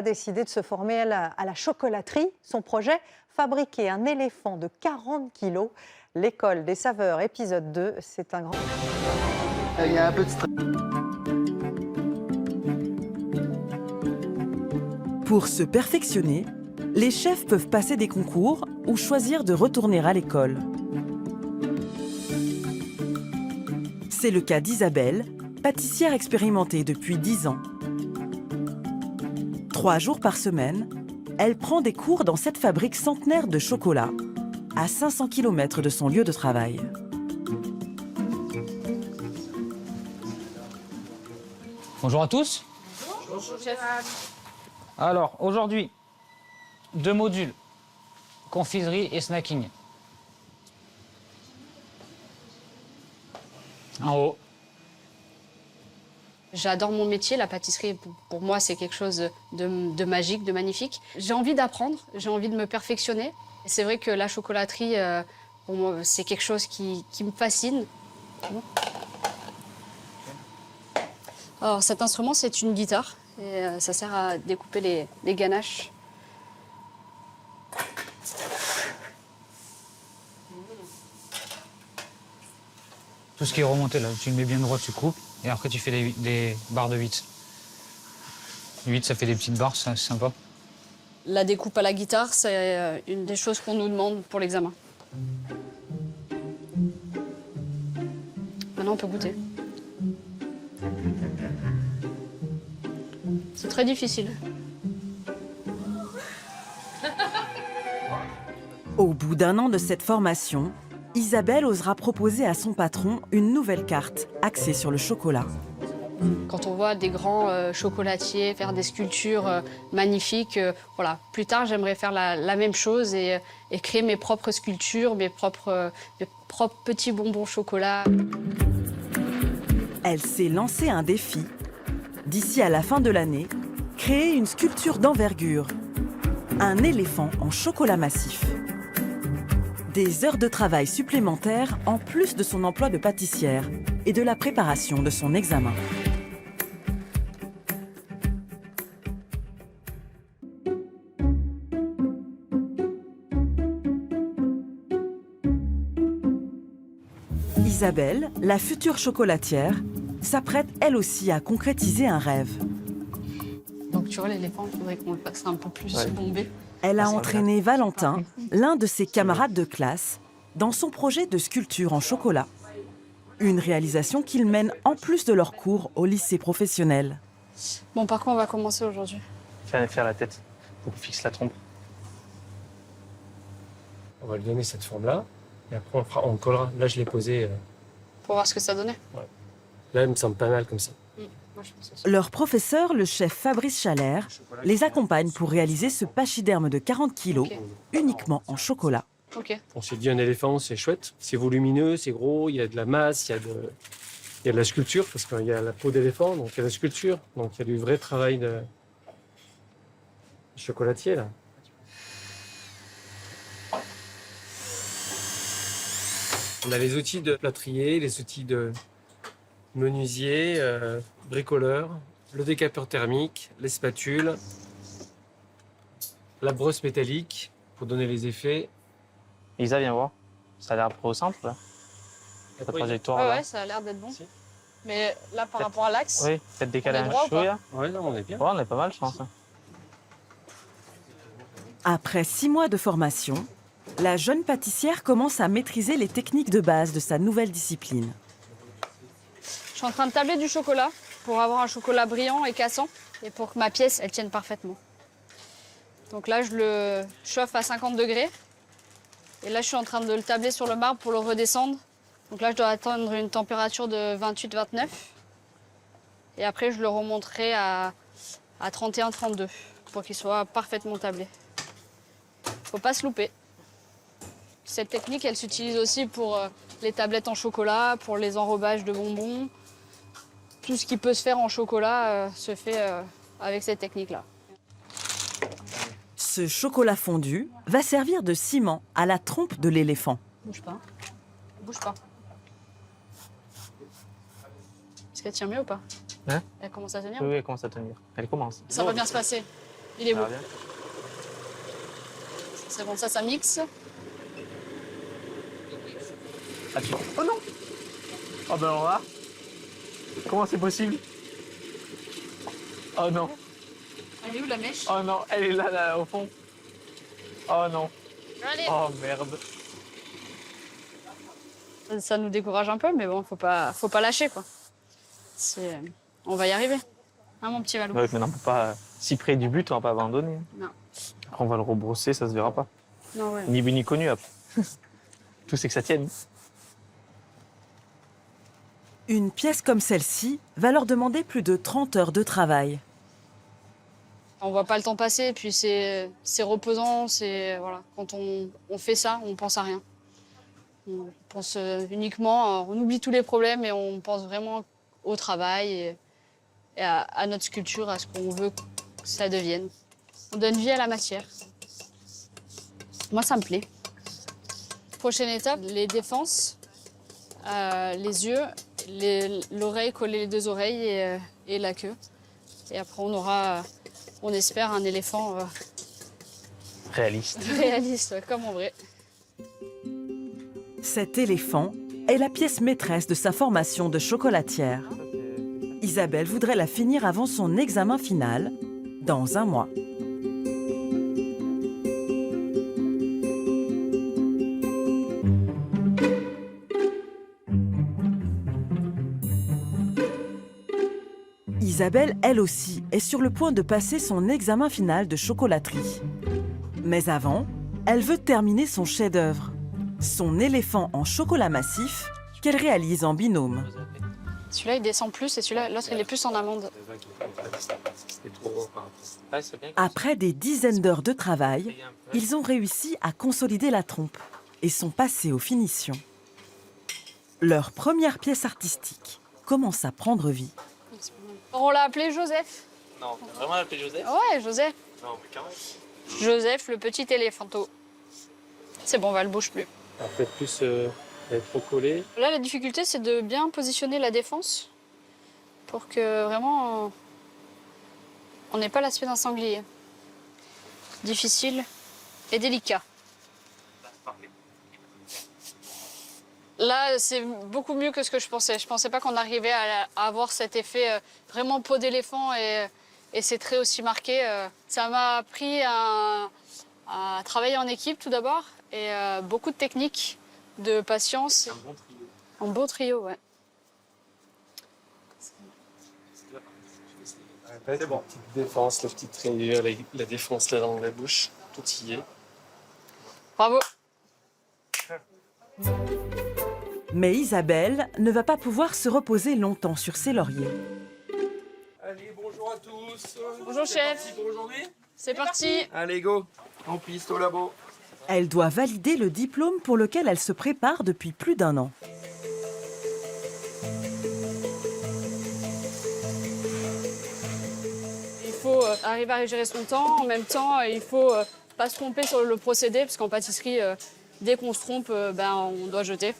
A décidé de se former à la chocolaterie. Son projet, fabriquer un éléphant de 40 kilos. L'école des saveurs, épisode 2, c'est un grand... Il y a un peu de stress. Pour se perfectionner, les chefs peuvent passer des concours ou choisir de retourner à l'école. C'est le cas d'Isabelle, pâtissière expérimentée depuis 10 ans. 3 jours par semaine, elle prend des cours dans cette fabrique centenaire de chocolat, à 500 km de son lieu de travail. Bonjour à tous. Bonjour, chef. Alors, aujourd'hui, 2 modules, confiserie et snacking. En haut. J'adore mon métier, la pâtisserie, pour moi, c'est quelque chose de magique, de magnifique. J'ai envie d'apprendre, j'ai envie de me perfectionner. Et c'est vrai que la chocolaterie, pour moi, c'est quelque chose qui me fascine. Alors, cet instrument, c'est une guitare. Et ça sert à découper les ganaches. Tout ce qui est remonté, là, tu le mets bien droit, tu coupes, et après tu fais des barres de 8. 8, ça fait des petites barres, c'est sympa. La découpe à la guitare, c'est une des choses qu'on nous demande pour l'examen. Maintenant, on peut goûter. C'est très difficile. Au bout d'1 an de cette formation, Isabelle osera proposer à son patron une nouvelle carte axée sur le chocolat. Quand on voit des grands chocolatiers faire des sculptures magnifiques, voilà. Plus tard, j'aimerais faire la même chose et créer mes propres sculptures, mes propres petits bonbons chocolat. Elle s'est lancé un défi. D'ici à la fin de l'année, créer une sculpture d'envergure. Un éléphant en chocolat massif. Des heures de travail supplémentaires en plus de son emploi de pâtissière et de la préparation de son examen. Isabelle, la future chocolatière, s'apprête elle aussi à concrétiser un rêve. Donc tu vois, l'éléphant, il faudrait qu'on le fasse un peu plus bombé. Elle a entraîné Valentin, l'un de ses camarades de classe, dans son projet de sculpture en chocolat. Une réalisation qu'ils mènent en plus de leurs cours au lycée professionnel. Bon, par quoi on va commencer aujourd'hui? Faire la tête pour qu'on fixe la trompe. On va lui donner cette forme-là, et après on collera. Là, je l'ai posé. Pour voir ce que ça donnait. Là, il me semble pas mal comme ça. Moi, je pense aussi. Leur professeur, le chef Fabrice Chalère, les accompagne pour réaliser ce pachyderme de 40 kilos, uniquement en chocolat. Ok. On s'est dit un éléphant, c'est chouette. C'est volumineux, c'est gros, il y a de la masse, il y a de la sculpture, parce qu'il y a la peau d'éléphant, donc il y a la sculpture. Donc il y a du vrai travail de chocolatier, là. On a les outils de plâtrier, les outils de menuisier, bricoleur, le décapeur thermique, les spatules, la brosse métallique pour donner les effets. Isa, viens voir. Ça a l'air près au centre, là. Ta trajectoire, là. Ouais, ça a l'air d'être bon. Si. Mais là, par rapport à l'axe, Oui, peut-être décaler On est un droit ou chouille, pas là. Ouais, non, on est bien. Ouais, on est pas mal, je pense. Après 6 mois de formation, la jeune pâtissière commence à maîtriser les techniques de base de sa nouvelle discipline. je suis en train de tabler du chocolat pour avoir un chocolat brillant et cassant et pour que ma pièce, elle tienne parfaitement. Donc là, je le chauffe à 50 degrés. Et là, je suis en train de le tabler sur le marbre pour le redescendre. Donc là, je dois atteindre une température de 28-29. Et après, je le remonterai à 31-32 pour qu'il soit parfaitement tablé. Faut pas se louper. Cette technique, elle s'utilise aussi pour les tablettes en chocolat, pour les enrobages de bonbons. Tout ce qui peut se faire en chocolat se fait avec cette technique-là. Ce chocolat fondu va servir de ciment à la trompe de l'éléphant. Bouge pas. Bouge pas. Est-ce qu'elle tient mieux ou pas? Hein? Elle commence à tenir? Oui, elle commence à tenir. Elle commence. Ça va bien se passer. Il est Ça beau. va bien. C'est bon, ça mixe. Ah, tu... Oh non. Oh ben on va. Comment c'est possible? Oh non. Elle est où la mèche? Oh non, elle est là, là, au fond. Oh non. Allez. Oh merde. Ça nous décourage un peu, mais bon, faut pas lâcher, quoi. On va y arriver. Hein, mon petit Valou? Ouais, mais on peut pas, si près du but, on va pas abandonner. Non. Après, on va le rebrosser, ça se verra pas. Non, ouais. Ni vu ni connu après. Tout c'est que ça tienne. Une pièce comme celle-ci va leur demander plus de 30 heures de travail. On voit pas le temps passer, et puis c'est reposant, voilà. Quand on fait ça, on pense à rien. On pense uniquement, on oublie tous les problèmes et on pense vraiment au travail et à notre sculpture, à ce qu'on veut que ça devienne. On donne vie à la matière. Moi, ça me plaît. Prochaine étape, les défenses, les yeux, l'oreille, coller les deux oreilles et la queue. Et après, on aura, on espère, un éléphant Réaliste. réaliste, comme en vrai. Cet éléphant est la pièce maîtresse de sa formation de chocolatière. Isabelle voudrait la finir avant son examen final, dans un mois. Isabelle, elle aussi, est sur le point de passer son examen final de chocolaterie. Mais avant, elle veut terminer son chef-d'œuvre, son éléphant en chocolat massif qu'elle réalise en binôme. Celui-là, il descend plus et celui-là, l'autre, il est plus en amande. Après des dizaines d'heures de travail, ils ont réussi à consolider la trompe et sont passés aux finitions. Leur première pièce artistique commence à prendre vie. On l'a appelé Joseph. Non, t'as vraiment appelé Joseph? Ouais, Joseph. Non, mais quand même. Joseph, le petit éléphanto. C'est bon, on le bouge plus. Après, plus elle est trop collée. Là, la difficulté, c'est de bien positionner la défense pour que vraiment on n'ait pas l'aspect d'un sanglier. Difficile et délicat. Là, c'est beaucoup mieux que ce que je pensais. Je pensais pas qu'on arrivait à avoir cet effet vraiment peau d'éléphant et ces traits aussi marqués. Ça m'a appris à travailler en équipe tout d'abord et beaucoup de techniques, de patience. Un bon trio. Un beau trio, ouais. C'est bon. La petite défense, la petite rayure, la défense, la langue, la bouche, tout y est. Bravo. Mais Isabelle ne va pas pouvoir se reposer longtemps sur ses lauriers. Allez, bonjour à tous. Bonjour, C'est chef. parti pour aujourd'hui. C'est parti. Allez, go. En piste au labo. Elle doit valider le diplôme pour lequel elle se prépare depuis plus d'1 an. Il faut arriver à gérer son temps. En même temps, il faut pas se tromper sur le procédé, parce qu'en pâtisserie, dès qu'on se trompe, on doit jeter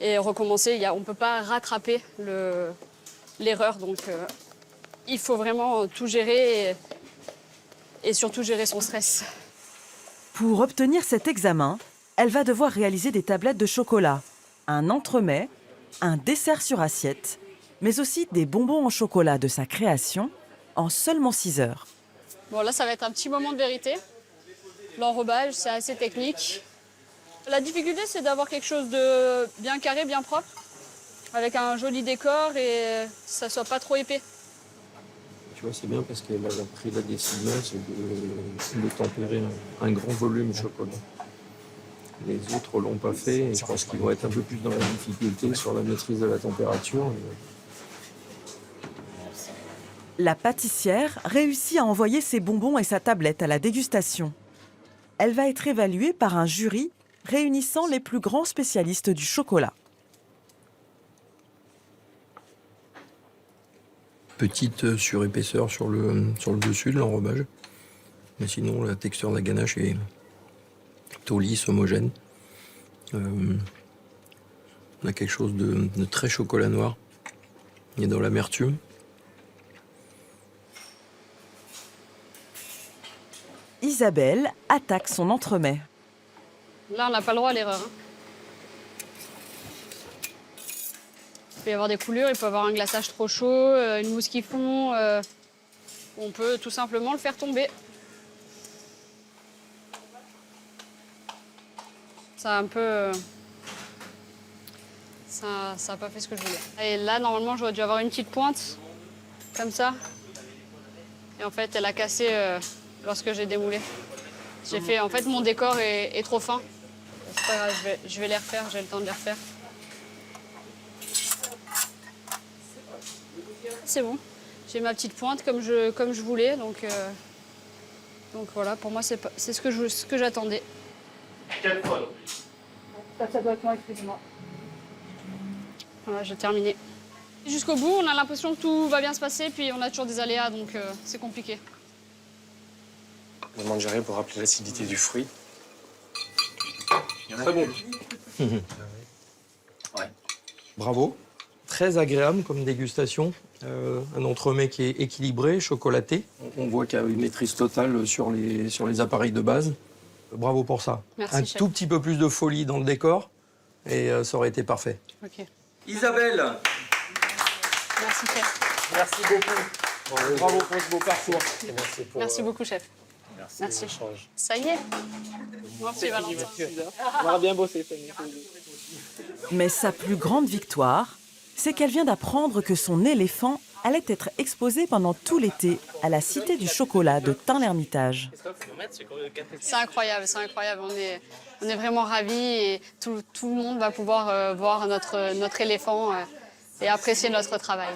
et recommencer. On ne peut pas rattraper l'erreur. Donc, il faut vraiment tout gérer et surtout gérer son stress. Pour obtenir cet examen, elle va devoir réaliser des tablettes de chocolat, un entremets, un dessert sur assiette, mais aussi des bonbons en chocolat de sa création en seulement 6 heures. Bon, là, ça va être un petit moment de vérité. L'enrobage, c'est assez technique. La difficulté, c'est d'avoir quelque chose de bien carré, bien propre, avec un joli décor et que ça soit pas trop épais. Tu vois, c'est bien parce qu'elle a pris la décision, c'est de tempérer un grand volume de chocolat. Les autres l'ont pas fait et je pense qu'ils vont être un peu plus dans la difficulté sur la maîtrise de la température. La pâtissière réussit à envoyer ses bonbons et sa tablette à la dégustation. Elle va être évaluée par un jury réunissant les plus grands spécialistes du chocolat. Petite surépaisseur sur le dessus de l'enrobage. Mais sinon, la texture de la ganache est plutôt lisse, homogène. On a quelque chose de très chocolat noir. Il y a dans l'amertume. Isabelle attaque son entremets. Là, on n'a pas le droit à l'erreur. Hein. Il peut y avoir des coulures, il peut y avoir un glaçage trop chaud, une mousse qui fond. On peut tout simplement le faire tomber. Ça a un peu... ça n'a pas fait ce que je voulais. Et là, normalement, j'aurais dû avoir une petite pointe, comme ça. Et en fait, elle a cassé lorsque j'ai démoulé. J'ai fait... En fait, mon décor est trop fin. C'est pas grave, je vais les refaire, j'ai le temps de les refaire. C'est bon. J'ai ma petite pointe comme je voulais, donc voilà, pour moi, c'est ce que j'attendais. Quelle fois donc? Ça doit être moi, excusez-moi. Voilà, j'ai terminé. Jusqu'au bout, on a l'impression que tout va bien se passer, puis on a toujours des aléas, donc c'est compliqué. On demande gérer pour rappeler l'acidité du fruit. Très bon. Ouais. Bravo. Très agréable comme dégustation. Un entremets qui est équilibré, chocolaté. On voit qu'il y a une maîtrise totale sur les appareils de base. Bravo pour ça. Merci, un chef. tout petit peu plus de folie dans le décor et ça aurait été parfait. Ok. Isabelle, Merci, chef. Merci beaucoup. Bravo pour ce beau parcours. Et merci pour, Merci beaucoup, chef. Merci. l'échange. Ça y est. Merci, Valentin. On aura bien bossé, Fanny. Mais sa plus grande victoire, c'est qu'elle vient d'apprendre que son éléphant allait être exposé pendant tout l'été à la Cité du Chocolat de Tain-l'Hermitage. C'est incroyable, c'est incroyable. On est vraiment ravis et tout le monde va pouvoir voir notre éléphant et apprécier notre travail.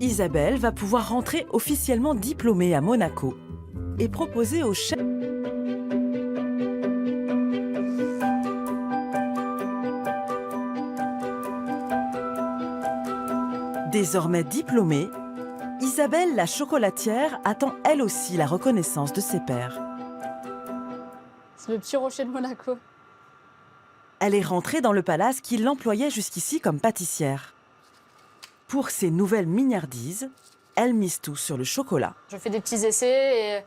Isabelle va pouvoir rentrer officiellement diplômée à Monaco et proposer au chef Désormais diplômée, Isabelle la chocolatière attend elle aussi la reconnaissance de ses pairs. C'est le petit rocher de Monaco. Elle est rentrée dans le palace qui l'employait jusqu'ici comme pâtissière. Pour ses nouvelles mignardises, elle mise tout sur le chocolat. Je fais des petits essais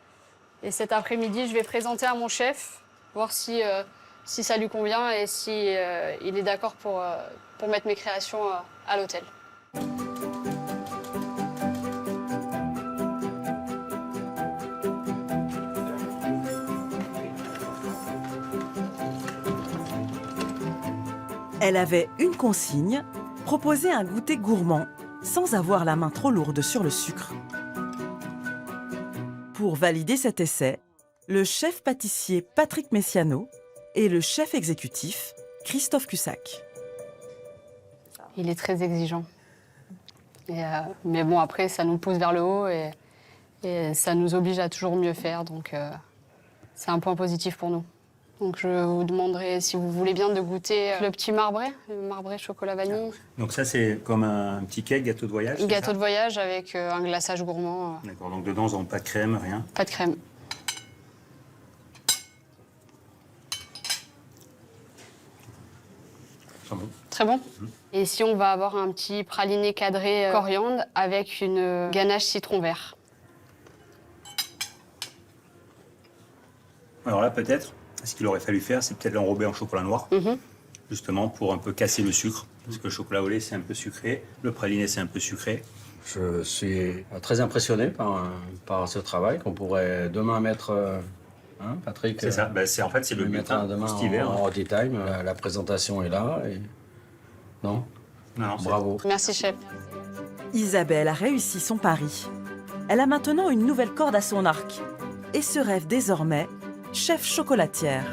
et cet après-midi, je vais présenter à mon chef, voir si ça lui convient et si il est d'accord pour mettre mes créations à l'hôtel. Elle avait une consigne, proposer un goûter gourmand sans avoir la main trop lourde sur le sucre. Pour valider cet essai, le chef pâtissier Patrick Messiano et le chef exécutif Christophe Cussac. Il est très exigeant. Mais bon, après, ça nous pousse vers le haut et ça nous oblige à toujours mieux faire. Donc, c'est un point positif pour nous. Donc, je vous demanderai, si vous voulez bien, de goûter le petit marbré, le marbré chocolat vanille. Donc ça, c'est comme un petit cake, gâteau de voyage, c'est Gâteau ça de voyage avec un glaçage gourmand. D'accord, donc dedans, ils n'ont pas de crème, rien. Pas de crème. C'est bon. Très bon. Et ici, on va avoir un petit praliné cadré coriandre avec une ganache citron vert. Alors là, peut-être, ce qu'il aurait fallu faire, c'est peut-être l'enrober en chocolat noir, justement pour un peu casser le sucre. Parce que le chocolat au lait, c'est un peu sucré, le praliné, c'est un peu sucré. Je suis très impressionné par ce travail qu'on pourrait demain mettre, hein, Patrick. C'est ça, ben, c'est le but mettre demain cet hiver. en Roti Time. La présentation est là. Et... Non, Non, c'est- bravo. Merci, chef. Isabelle a réussi son pari. Elle a maintenant une nouvelle corde à son arc et se rêve désormais chef chocolatière.